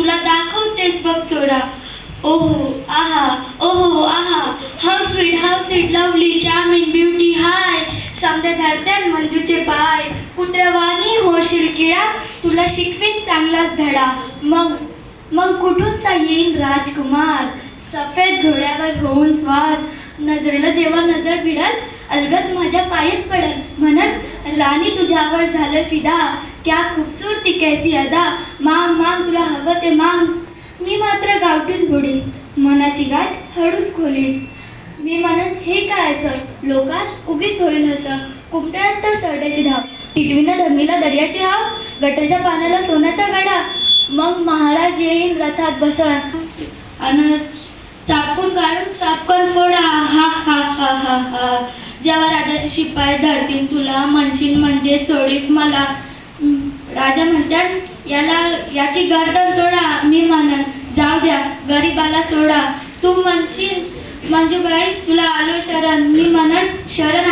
तुला दाखवतेच बघ चोडा. ओहो आहा, ओहो आहा, how sweet lovely charming beauty hi. समद्या धरत्यात मंजूचे पाय, कुत्र्यावानी होशील किडा, तुला शिकवीन चांगलाच धडा. मग मग कुठूनसा येईन राजकुमार, सफेद घोड्यावर होऊन स्वार. नजरेला जेव्हा नजर भिडल, अलगद माझ्या पायीच पडल. म्हणत राणी तुझ्यावर झालं फिदा, क्या खूबसूरती कैसी अदा. मांग मांग तुला हवं ते मांग. मी मात्र गावठीच बुडी, मनाची गाठ हळूच खोली. मी म्हणत हे काय असं, लोकात उगीच होईल हसं. कुमट्यात तर सरड्याची धाव, टिटवीनं धरणीला दर्याची हाव. गटरच्या पाण्याला सोन्याचा गडा, मग महाराज येईन रथात बसण. अन चापून काढून चापकन फोडा. हा हा हा हा हा. जेव्हा राजाचे शिपाई धरतील तुला, म्हणशील म्हणजे सोडीत मला. राजा म्हणतात याची गर्दन तोडा. मी म्हणत जाऊ द्या गरीबाला सोडा. तू म्हणशील मंजूबाई तुला आलो शरण. मी म्हणत शरण